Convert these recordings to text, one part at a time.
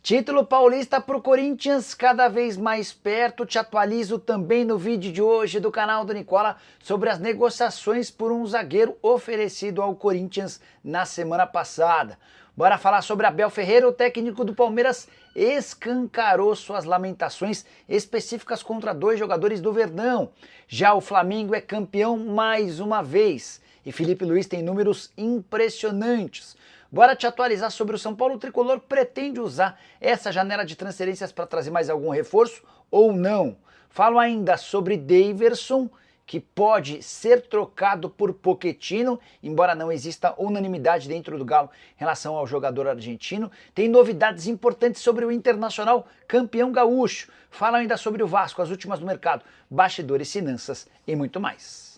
Título paulista para o Corinthians cada vez mais perto. Te atualizo também no vídeo de hoje do canal do Nicola sobre as negociações por um zagueiro oferecido ao Corinthians na semana passada. Bora falar sobre Abel Ferreira. O técnico do Palmeiras escancarou suas lamentações específicas contra dois jogadores do Verdão. Já o Flamengo é campeão mais uma vez e Felipe Luiz tem números impressionantes. Bora te atualizar sobre o São Paulo. O Tricolor pretende usar essa janela de transferências para trazer mais algum reforço ou não? Falo ainda sobre Daverson, que pode ser trocado por Pochettino, embora não exista unanimidade dentro do Galo em relação ao jogador argentino. Tem novidades importantes sobre o Internacional, campeão gaúcho. Falo ainda sobre o Vasco, as últimas do mercado, bastidores, finanças e muito mais.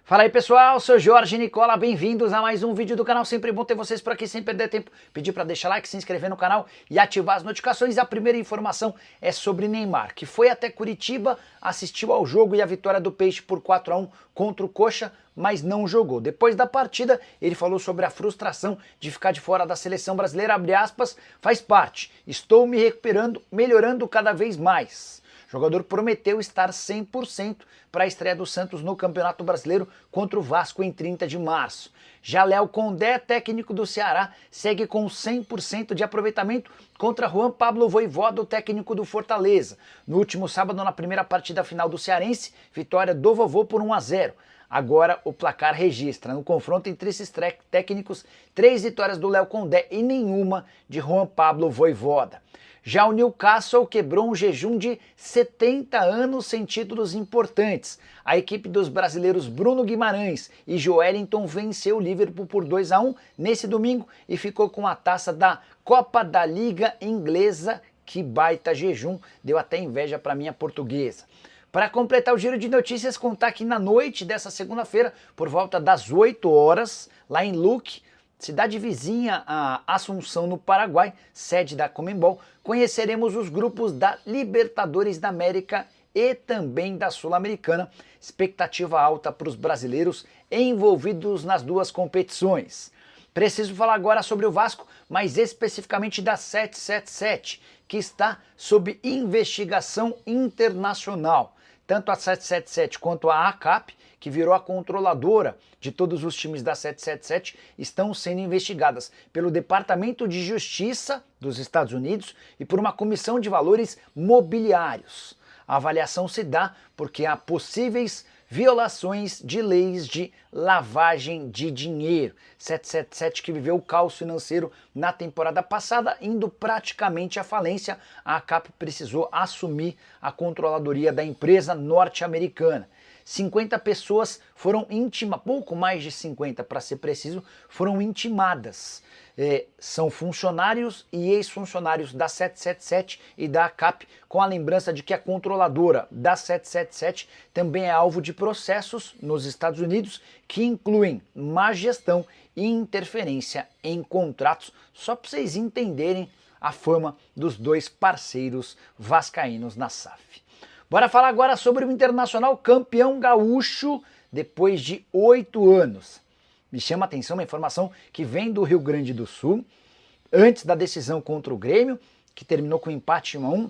Fala aí pessoal, sou Jorge Nicola, bem-vindos a mais um vídeo do canal, sempre bom ter vocês por aqui, sem perder tempo, pedir para deixar like, se inscrever no canal e ativar as notificações. A primeira informação é sobre Neymar, que foi até Curitiba, assistiu ao jogo e a vitória do Peixe por 4-1 contra o Coxa, mas não jogou. Depois da partida, ele falou sobre a frustração de ficar de fora da seleção brasileira, abre aspas, faz parte, estou me recuperando, melhorando cada vez mais. O jogador prometeu estar 100% para a estreia do Santos no Campeonato Brasileiro contra o Vasco em 30 de março. Já Léo Condé, técnico do Ceará, segue com 100% de aproveitamento contra Juan Pablo Vojvoda, o técnico do Fortaleza. No último sábado, na primeira partida final do Cearense, vitória do Vovô por 1-0. Agora o placar registra, no confronto entre esses técnicos, 3 vitórias do Léo Condé e nenhuma de Juan Pablo Vojvoda. Já o Newcastle quebrou um jejum de 70 anos sem títulos importantes. A equipe dos brasileiros Bruno Guimarães e Joelinton venceu o Liverpool por 2-1 nesse domingo e ficou com a taça da Copa da Liga Inglesa. Que baita jejum, deu até inveja para minha portuguesa. Para completar o giro de notícias, contar que na noite dessa segunda-feira, por volta das 8 horas, lá em Luque, cidade vizinha a Assunção, no Paraguai, sede da Conmebol, conheceremos os grupos da Libertadores da América e também da Sul-Americana. Expectativa alta para os brasileiros envolvidos nas duas competições. Preciso falar agora sobre o Vasco, mais especificamente da 777, que está sob investigação internacional. Tanto a 777 quanto a ACAP, que virou a controladora de todos os times da 777, estão sendo investigadas pelo Departamento de Justiça dos Estados Unidos e por uma comissão de valores mobiliários. A avaliação se dá porque há possíveis violações de leis de lavagem de dinheiro. 777 que viveu o caos financeiro na temporada passada, indo praticamente à falência. A ACAP precisou assumir a controladoria da empresa norte-americana. 50 pessoas foram intimadas, pouco mais de 50 para ser preciso, foram intimadas. São funcionários e ex-funcionários da 777 e da ACAP, com a lembrança de que a controladora da 777 também é alvo de processos nos Estados Unidos que incluem má gestão e interferência em contratos, só para vocês entenderem a fama dos dois parceiros vascaínos na SAF. Bora falar agora sobre o Internacional, campeão gaúcho depois de 8 anos. Me chama a atenção uma informação que vem do Rio Grande do Sul. Antes da decisão contra o Grêmio, que terminou com empate 1-1,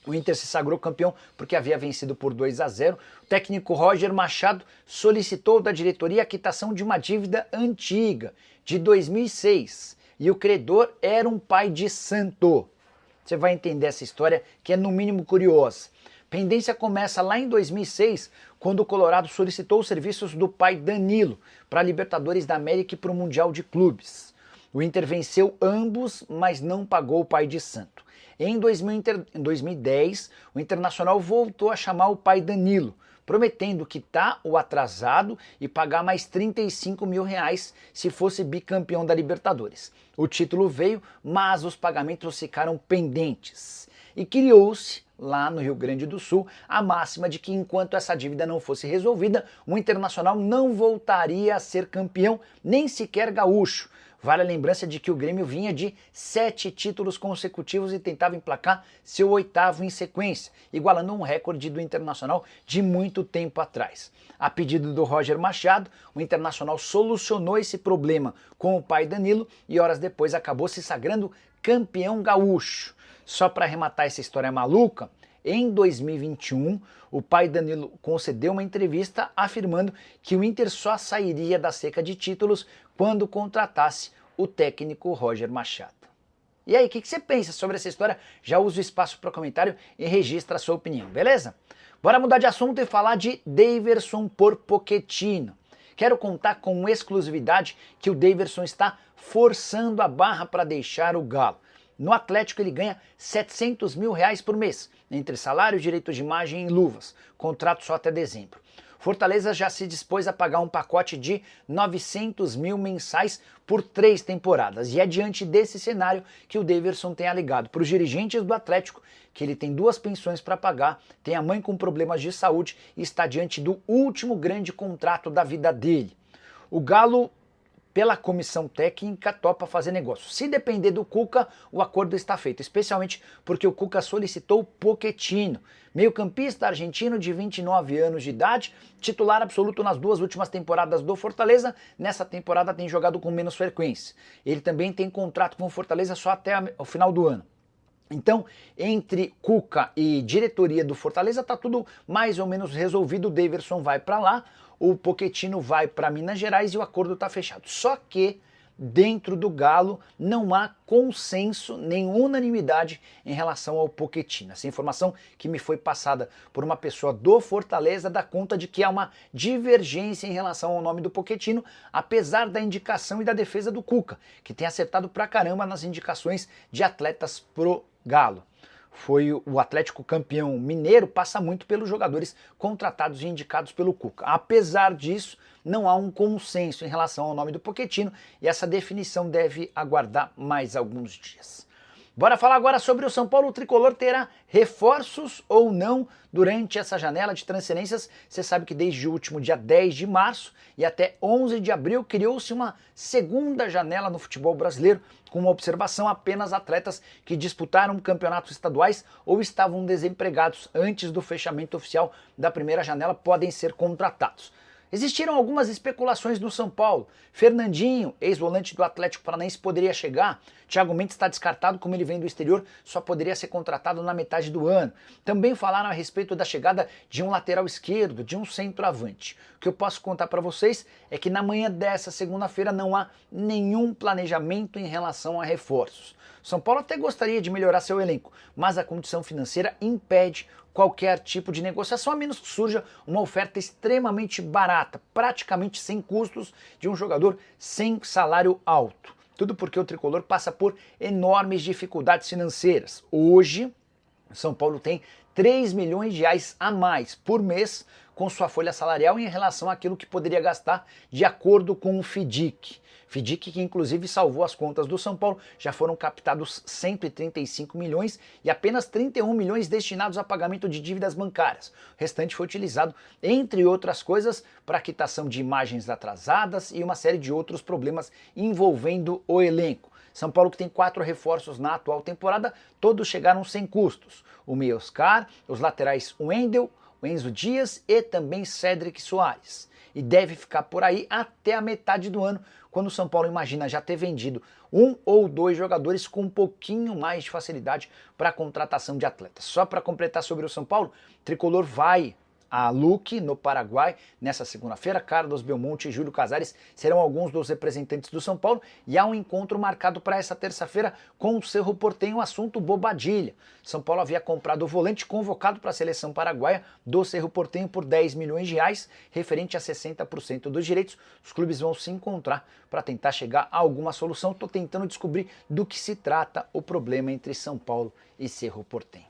o Inter se sagrou campeão porque havia vencido por 2-0. O técnico Roger Machado solicitou da diretoria a quitação de uma dívida antiga, de 2006. E o credor era um pai de santo. Você vai entender essa história que é no mínimo curiosa. Pendência começa lá em 2006, quando o Colorado solicitou os serviços do pai Danilo para a Libertadores da América e para o Mundial de Clubes. O Inter venceu ambos, mas não pagou o pai de santo. Em 2010, o Internacional voltou a chamar o pai Danilo, prometendo quitar o atrasado e pagar mais 35 mil reais se fosse bicampeão da Libertadores. O título veio, mas os pagamentos ficaram pendentes. E criou-se, lá no Rio Grande do Sul, a máxima de que enquanto essa dívida não fosse resolvida, o Internacional não voltaria a ser campeão, nem sequer gaúcho. Vale a lembrança de que o Grêmio vinha de 7 títulos consecutivos e tentava emplacar seu 8º em sequência, igualando um recorde do Internacional de muito tempo atrás. A pedido do Roger Machado, o Internacional solucionou esse problema com o pai Danilo e horas depois acabou se sagrando campeão gaúcho. Só para arrematar essa história maluca, em 2021, o pai Danilo concedeu uma entrevista afirmando que o Inter só sairia da seca de títulos quando contratasse o técnico Roger Machado. E aí, o que você pensa sobre essa história? Já usa o espaço para comentário e registra a sua opinião, beleza? Bora mudar de assunto e falar de Daverson por Pochettino. Quero contar com exclusividade que o Daverson está forçando a barra para deixar o Galo. No Atlético ele ganha R$700 mil por mês, entre salário, direitos de imagem e luvas, contrato só até dezembro. Fortaleza já se dispôs a pagar um pacote de 900 mil mensais por 3 temporadas, e é diante desse cenário que o Daverson tem alegado para os dirigentes do Atlético que ele tem 2 pensões para pagar, tem a mãe com problemas de saúde e está diante do último grande contrato da vida dele. O Galo, pela comissão técnica, topa fazer negócio. Se depender do Cuca, o acordo está feito, especialmente porque o Cuca solicitou Pochettino, meio-campista argentino de 29 anos de idade, titular absoluto nas 2 últimas temporadas do Fortaleza. Nessa temporada tem jogado com menos frequência. Ele também tem contrato com o Fortaleza só até o final do ano. Então, entre Cuca e diretoria do Fortaleza tá tudo mais ou menos resolvido. O Daverson vai para lá, o Pochettino vai para Minas Gerais e o acordo está fechado. Só que dentro do Galo não há consenso nem unanimidade em relação ao Pochettino. Essa informação que me foi passada por uma pessoa do Fortaleza dá conta de que há uma divergência em relação ao nome do Pochettino, apesar da indicação e da defesa do Cuca, que tem acertado pra caramba nas indicações de atletas pro Galo. Foi o Atlético campeão mineiro, passa muito pelos jogadores contratados e indicados pelo Cuca. Apesar disso, não há um consenso em relação ao nome do Pochettino e essa definição deve aguardar mais alguns dias. Bora falar agora sobre o São Paulo. O tricolor terá reforços ou não durante essa janela de transferências. Você sabe que desde o último dia 10 de março e até 11 de abril criou-se uma segunda janela no futebol brasileiro, com uma observação: apenas atletas que disputaram campeonatos estaduais ou estavam desempregados antes do fechamento oficial da primeira janela podem ser contratados. Existiram algumas especulações no São Paulo. Fernandinho, ex-volante do Atlético Paranaense, poderia chegar. Thiago Mendes está descartado, como ele vem do exterior, só poderia ser contratado na metade do ano. Também falaram a respeito da chegada de um lateral esquerdo, de um centroavante. O que eu posso contar para vocês é que na manhã dessa segunda-feira não há nenhum planejamento em relação a reforços. São Paulo até gostaria de melhorar seu elenco, mas a condição financeira impede qualquer tipo de negociação, a menos que surja uma oferta extremamente barata, praticamente sem custos, de um jogador sem salário alto. Tudo porque o tricolor passa por enormes dificuldades financeiras. Hoje, São Paulo tem 3 milhões de reais a mais por mês com sua folha salarial em relação àquilo que poderia gastar de acordo com o FIDIC. FIDIC que inclusive salvou as contas do São Paulo, já foram captados 135 milhões e apenas 31 milhões destinados a pagamento de dívidas bancárias. O restante foi utilizado, entre outras coisas, para quitação de imagens atrasadas e uma série de outros problemas envolvendo o elenco. São Paulo que tem 4 reforços na atual temporada, todos chegaram sem custos. O meia Oscar, os laterais Wendel, o Enzo Dias e também Cédric Soares. E deve ficar por aí até a metade do ano, quando o São Paulo imagina já ter vendido 1 ou 2 jogadores com um pouquinho mais de facilidade para a contratação de atletas. Só para completar sobre o São Paulo, o tricolor vai a Luque, no Paraguai, nessa segunda-feira. Carlos Belmonte e Júlio Casares serão alguns dos representantes do São Paulo e há um encontro marcado para essa terça-feira com o Cerro Porteño, o assunto Bobadilha. São Paulo havia comprado o volante convocado para a seleção paraguaia do Cerro Porteño por 10 milhões de reais, referente a 60% dos direitos. Os clubes vão se encontrar para tentar chegar a alguma solução. Estou tentando descobrir do que se trata o problema entre São Paulo e Cerro Porteño.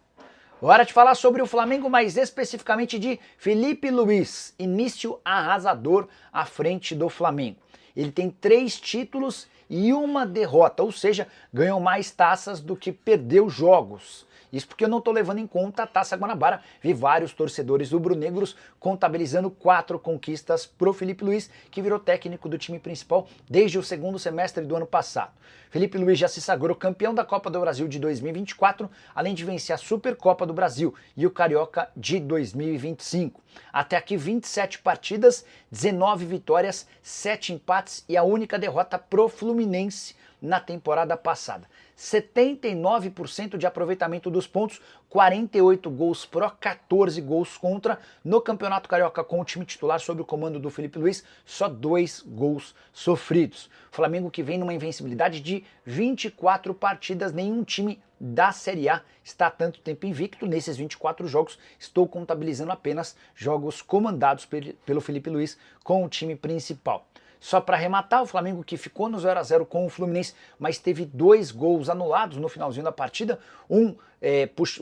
Hora de falar sobre o Flamengo, mais especificamente de Felipe Luiz, início arrasador à frente do Flamengo. Ele tem 3 títulos e uma derrota, ou seja, ganhou mais taças do que perdeu jogos. Isso porque eu não estou levando em conta a Taça Guanabara. Vi vários torcedores rubro-negros contabilizando 4 conquistas pro Felipe Luiz, que virou técnico do time principal desde o segundo semestre do ano passado. Felipe Luiz já se sagrou campeão da Copa do Brasil de 2024, além de vencer a Supercopa do Brasil e o Carioca de 2025. Até aqui 27 partidas, 19 vitórias, 7 empates e a única derrota pro Fluminense na temporada passada. 79% de aproveitamento dos pontos, 48 gols pró, 14 gols contra. No Campeonato Carioca com o time titular sob o comando do Felipe Luiz, só 2 gols sofridos. Flamengo que vem numa invencibilidade de 24 partidas, nenhum time da Série A está há tanto tempo invicto. Nesses 24 jogos, estou contabilizando apenas jogos comandados pelo Felipe Luiz com o time principal. Só para arrematar, o Flamengo que ficou no 0 a 0 com o Fluminense, mas teve 2 gols anulados no finalzinho da partida.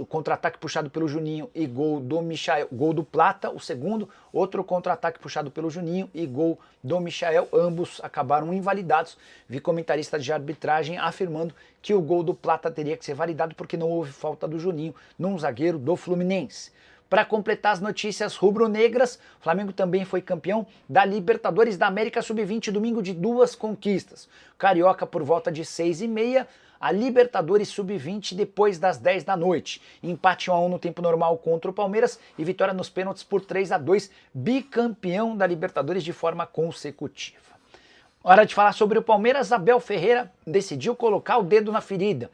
Contra-ataque puxado pelo Juninho e gol do Michael, gol do Plata, o segundo. Outro contra-ataque puxado pelo Juninho e gol do Michael. Ambos acabaram invalidados. Vi comentarista de arbitragem afirmando que o gol do Plata teria que ser validado porque não houve falta do Juninho num zagueiro do Fluminense. Para completar as notícias rubro-negras, o Flamengo também foi campeão da Libertadores da América Sub-20, domingo de 2 conquistas. Carioca por volta de 6h30, a Libertadores Sub-20 depois das 10 da noite. Empate 1 a 1 no tempo normal contra o Palmeiras e vitória nos pênaltis por 3 a 2, bicampeão da Libertadores de forma consecutiva. Hora de falar sobre o Palmeiras. Abel Ferreira decidiu colocar o dedo na ferida.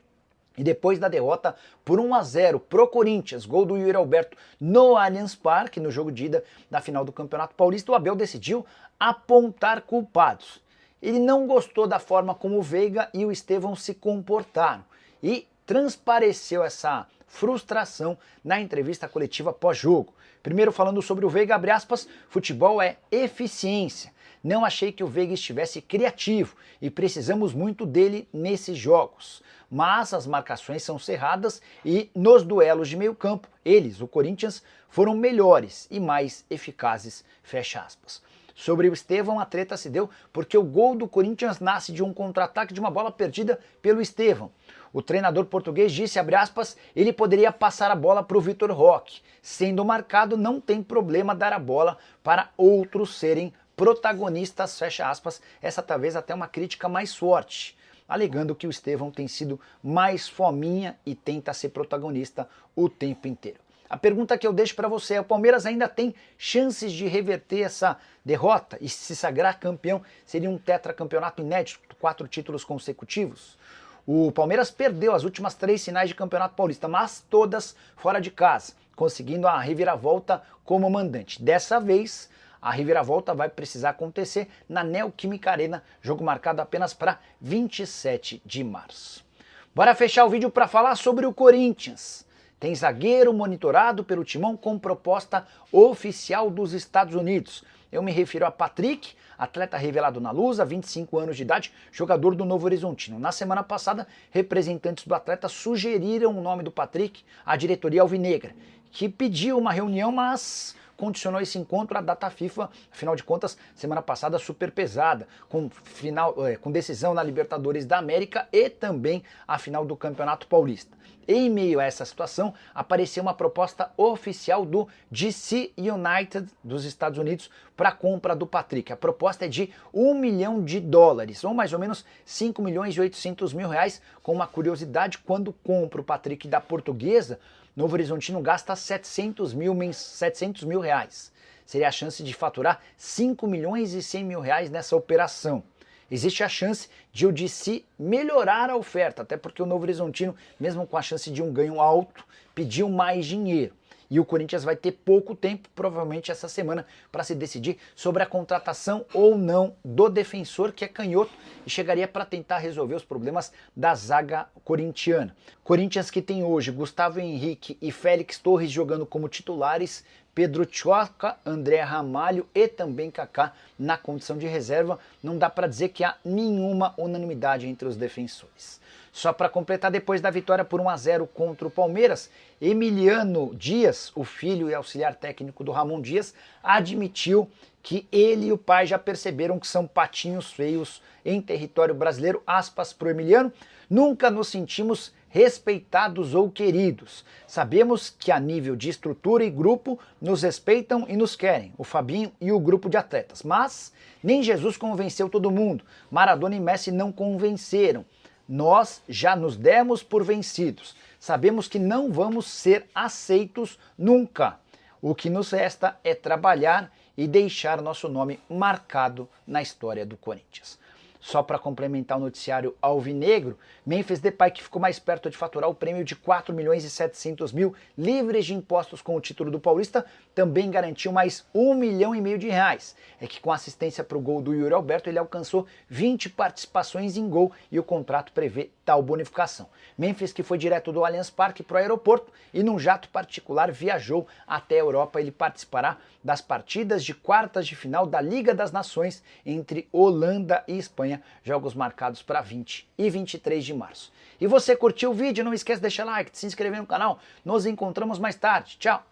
E depois da derrota por 1 a 0 pro Corinthians, gol do Yuri Alberto no Allianz Parque, no jogo de ida da final do Campeonato Paulista, o Abel decidiu apontar culpados. Ele não gostou da forma como o Veiga e o Estevão se comportaram e transpareceu essa frustração na entrevista coletiva pós-jogo. Primeiro falando sobre o Veiga, abre aspas, futebol é eficiência. Não achei que o Veiga estivesse criativo e precisamos muito dele nesses jogos. Mas as marcações são cerradas e nos duelos de meio campo, eles, o Corinthians, foram melhores e mais eficazes, fecha aspas. Sobre o Estevão, a treta se deu porque o gol do Corinthians nasce de um contra-ataque de uma bola perdida pelo Estevão. O treinador português disse, abre aspas, ele poderia passar a bola para o Vitor Roque. Sendo marcado, não tem problema dar a bola para outros serem protagonistas, fecha aspas. Essa talvez até uma crítica mais forte, alegando que o Estevão tem sido mais fominha e tenta ser protagonista o tempo inteiro. A pergunta que eu deixo para você é, o Palmeiras ainda tem chances de reverter essa derrota e se sagrar campeão? Seria um tetracampeonato inédito, 4 títulos consecutivos? O Palmeiras perdeu as últimas 3 finais de Campeonato Paulista, mas todas fora de casa, conseguindo a reviravolta como mandante. Dessa vez, a reviravolta vai precisar acontecer na Neoquímica Arena, jogo marcado apenas para 27 de março. Bora fechar o vídeo para falar sobre o Corinthians. Tem zagueiro monitorado pelo Timão com proposta oficial dos Estados Unidos. Eu me refiro a Patrick, atleta revelado na Lusa, 25 anos de idade, jogador do Novo Horizontino. Na semana passada, representantes do atleta sugeriram o nome do Patrick à diretoria alvinegra, que pediu uma reunião, mas condicionou esse encontro à data FIFA, afinal de contas, semana passada super pesada, com decisão na Libertadores da América e também a final do Campeonato Paulista. Em meio a essa situação, apareceu uma proposta oficial do DC United dos Estados Unidos para a compra do Patrick. A proposta é de $1 milhão, ou mais ou menos 5 milhões e 800 mil reais, com uma curiosidade, quando compra o Patrick da Portuguesa, Novo Horizontino gasta 700 mil reais. Seria a chance de faturar 5 milhões e 100 mil reais nessa operação. Existe a chance de o DC melhorar a oferta, até porque o Novo Horizontino, mesmo com a chance de um ganho alto, pediu mais dinheiro. E o Corinthians vai ter pouco tempo, provavelmente essa semana, para se decidir sobre a contratação ou não do defensor, que é canhoto, e chegaria para tentar resolver os problemas da zaga corintiana. Corinthians que tem hoje Gustavo Henrique e Félix Torres jogando como titulares, Pedro Tchoca, André Ramalho e também Kaká na condição de reserva. Não dá para dizer que há nenhuma unanimidade entre os defensores. Só para completar, depois da vitória por 1 a 0 contra o Palmeiras, Emiliano Dias, o filho e auxiliar técnico do Ramon Dias, admitiu que ele e o pai já perceberam que são patinhos feios em território brasileiro, aspas pro Emiliano, nunca nos sentimos respeitados ou queridos. Sabemos que a nível de estrutura e grupo nos respeitam e nos querem, o Fabinho e o grupo de atletas, mas nem Jesus convenceu todo mundo, Maradona e Messi não convenceram. Nós já nos demos por vencidos, sabemos que não vamos ser aceitos nunca. O que nos resta é trabalhar e deixar nosso nome marcado na história do Corinthians. Só para complementar o noticiário alvinegro, Memphis Depay, que ficou mais perto de faturar o prêmio de 4.700.000 livres de impostos com o título do Paulista, também garantiu mais R$1,5 milhão de reais. É que com assistência para o gol do Yuri Alberto, ele alcançou 20 participações em gol e o contrato prevê tal bonificação. Memphis, que foi direto do Allianz Parque para o aeroporto e num jato particular viajou até a Europa, ele participará das partidas de quartas de final da Liga das Nações entre Holanda e Espanha, jogos marcados para 20 e 23 de março. E você curtiu o vídeo? Não esquece de deixar like, de se inscrever no canal. Nos encontramos mais tarde. Tchau!